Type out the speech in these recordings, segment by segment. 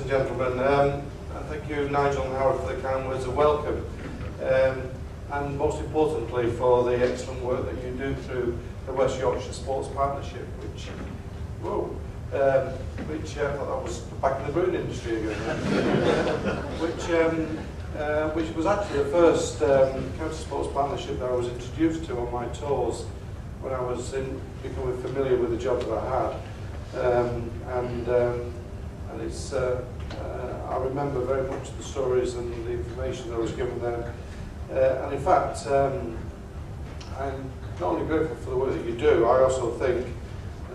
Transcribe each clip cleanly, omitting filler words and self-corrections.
and gentlemen, and thank you Nigel and Howard for the kind words of welcome, and most importantly for the excellent work that you do through the West Yorkshire Sports Partnership, which I thought that was back in the brewing industry again, which was actually the first county sports partnership that I was introduced to on my tours when I was becoming familiar with the job that I had, and it's I remember very much the stories and the information that I was given then, and in fact I'm not only grateful for the work that you do, I also think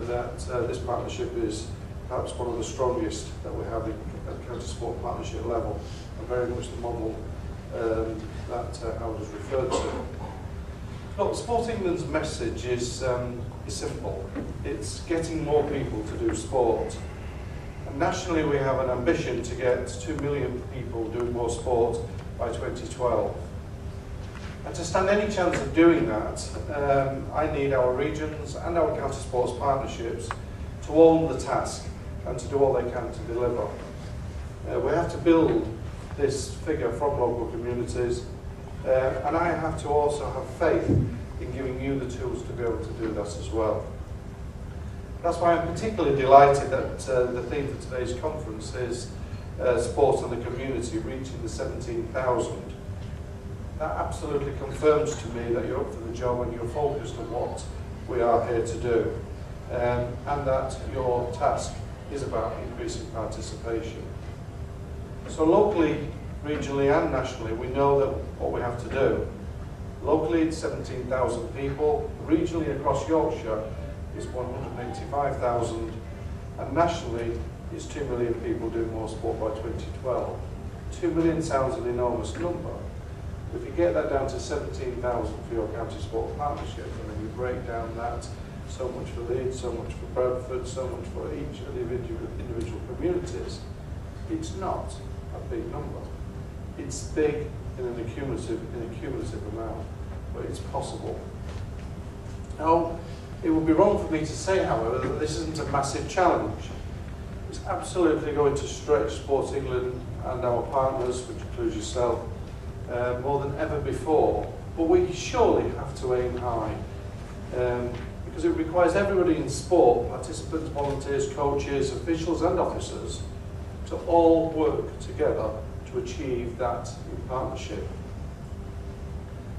that this partnership is perhaps one of the strongest that we have at the county sport partnership level, and very much the model that Howard has referred to. Look, Sport England's message is simple. It's getting more people to do sport. And nationally we have an ambition to get 2 million people doing more sport by 2012. And to stand any chance of doing that, I need our regions and our county sports partnerships to own the task and to do all they can to deliver. We have to build this figure from local communities, and I have to also have faith in giving you the tools to be able to do that as well. That's why I'm particularly delighted that the theme for today's conference is sport and the community, reaching the 17,000. That absolutely confirms to me that you're up for the job and you're focused on what we are here to do, and that your task is about increasing participation. So locally, regionally and nationally, we know that what we have to do. Locally it's 17,000 people, regionally across Yorkshire is 185,000, and nationally is 2 million people doing more sport by 2012. 2 million sounds an enormous number. If you get that down to 17,000 for your county sport partnership, and then you break down that, so much for Leeds, so much for Bradford, so much for each of the individual communities, it's not a big number. It's big in a cumulative amount, but it's possible. Now, it would be wrong for me to say, however, that this isn't a massive challenge. It's absolutely going to stretch Sport England and our partners, which includes yourself, more than ever before. But we surely have to aim high, because it requires everybody in sport, participants, volunteers, coaches, officials and officers, to all work together to achieve that in partnership.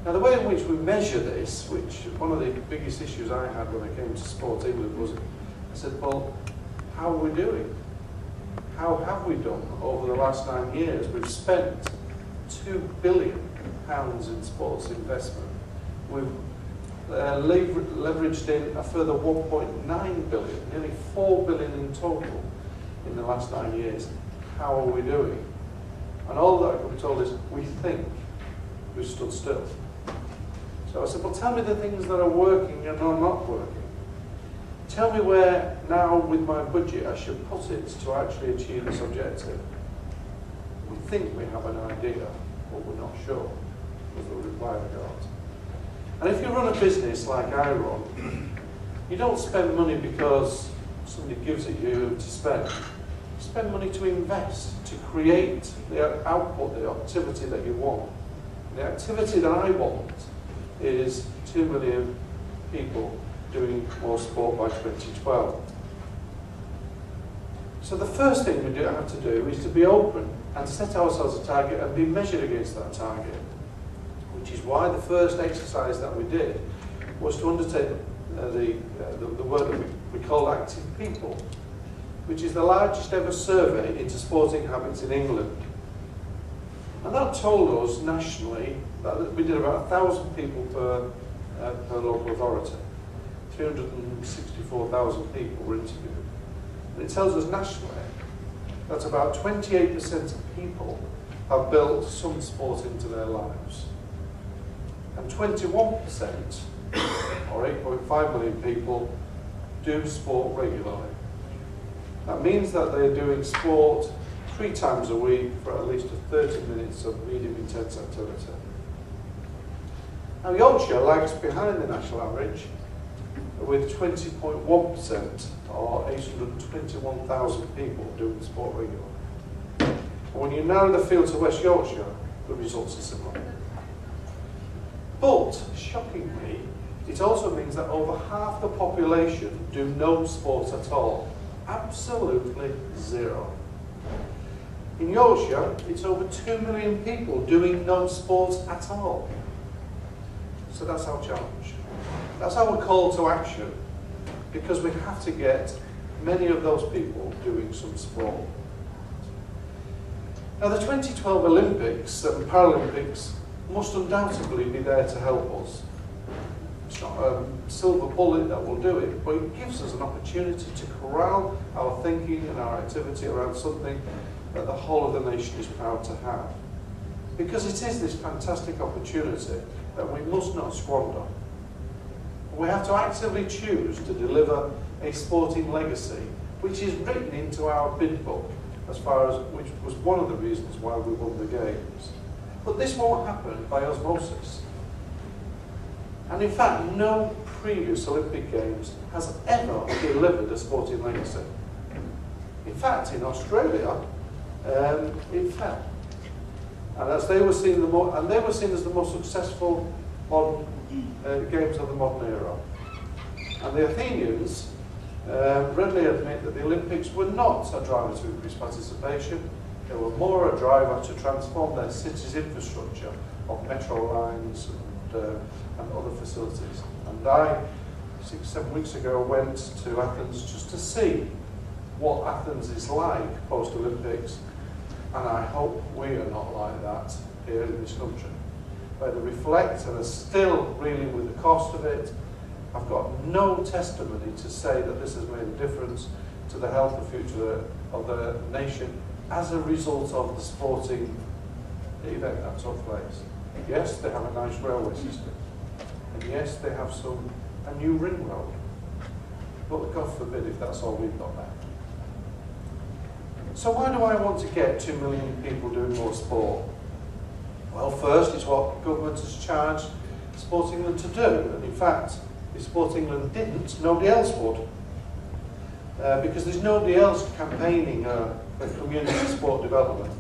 Now, the way in which we measure this, which one of the biggest issues I had when I came to Sport England was, I said, well, how are we doing? How have we done over the last 9 years? We've spent £2 billion in sports investment. We've leveraged in a further 1.9 billion, nearly 4 billion in total in the last 9 years. How are we doing? And all that I can be told is, we think we've stood still. So I said, well, tell me the things that are working and are not working. Tell me where now with my budget I should put it to actually achieve this objective. We think we have an idea, but we're not sure, was the reply I got. And if you run a business like I run, you don't spend money because somebody gives it you to spend. You spend money to invest, to create the output, the activity that you want. The activity that I want is 2 million people doing more sport by 2012. So the first thing we have to do is to be open and set ourselves a target and be measured against that target, which is why the first exercise that we did was to undertake the work that we call Active People, which is the largest ever survey into sporting habits in England. And that told us nationally that we did about 1,000 people per local authority. 364,000 people were interviewed. And it tells us nationally that about 28% of people have built some sport into their lives. And 21%, or 8.5 million people, do sport regularly. That means that they're doing sport 3 times a week for at least 30 minutes of medium intense activity. Now Yorkshire lags behind the national average with 20.1%, or 821,000 people doing sport regularly. And when you narrow the field to West Yorkshire, the results are similar. But, shockingly, it also means that over half the population do no sport at all. Absolutely zero. In Yorkshire, it's over 2 million people doing no sport at all. So that's our challenge. That's our call to action, because we have to get many of those people doing some sport. Now, the 2012 Olympics and Paralympics must undoubtedly be there to help us. It's not a silver bullet that will do it, but it gives us an opportunity to corral our thinking and our activity around something that the whole of the nation is proud to have. Because it is this fantastic opportunity that we must not squander. We have to actively choose to deliver a sporting legacy, which is written into our bid book, as far as which was one of the reasons why we won the Games. But this won't happen by osmosis. And in fact, no previous Olympic Games has ever delivered a sporting legacy. In fact, in Australia, it fell. And as they were seen as the most successful modern games of the modern era. And the Athenians readily admit that the Olympics were not a driver to increase participation. They were more a driver to transform their city's infrastructure of metro lines and other facilities. And I, 6-7 weeks ago, went to Athens just to see what Athens is like post-Olympics, and I hope we are not like that here in this country, where they reflect and are still reeling with the cost of it. I've got no testimony to say that this has made a difference to the health and future of the nation as a result of the sporting event that took place. Yes, they have a nice railway system, and yes, they have a new ring road, but God forbid if that's all we've got there. So why do I want to get 2 million people doing more sport? Well, first, it's what government has charged Sport England to do, and in fact, if Sport England didn't, nobody else would. Because there's nobody else campaigning for community sport development.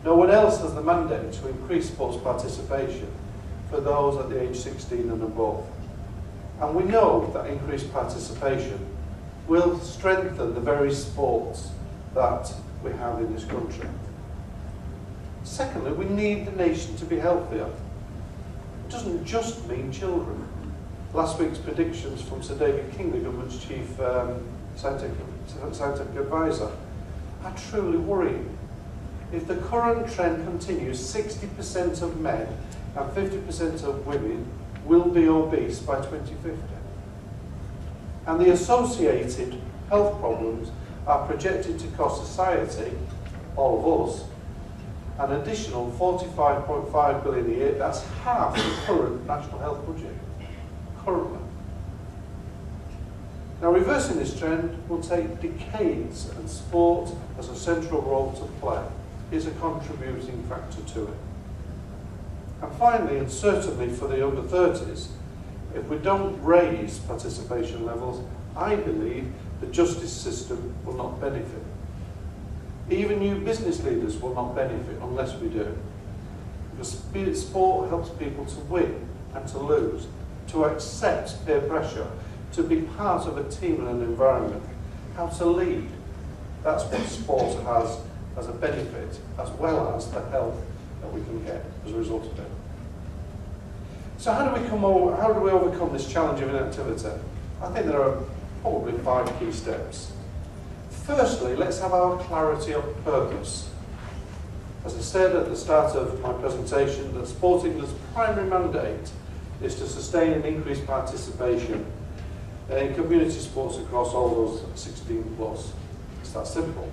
No one else has the mandate to increase sports participation for those at the age 16 and above. And we know that increased participation will strengthen the very sports that we have in this country. Secondly, we need the nation to be healthier. It doesn't just mean children. Last week's predictions from Sir David King, the government's chief scientific advisor, are truly worrying. If the current trend continues, 60% of men and 50% of women will be obese by 2050. And the associated health problems are projected to cost society, all of us, an additional 45.5 billion a year. That's half the current national health budget, currently. Now, reversing this trend will take decades, and sport has a central role to play. Is a contributing factor to it. And finally, and certainly for the under 30s, if we don't raise participation levels, I believe the justice system will not benefit. Even new business leaders will not benefit unless we do. Because sport helps people to win and to lose, to accept peer pressure, to be part of a team and an environment, how to lead. That's what sport has as a benefit, as well as the health that we can get as a result of it. So how do we overcome this challenge of inactivity? I think there are probably 5 key steps. Firstly, let's have our clarity of purpose. As I said at the start of my presentation, that Sport England's primary mandate is to sustain and increase participation in community sports across all those 16+. It's that simple.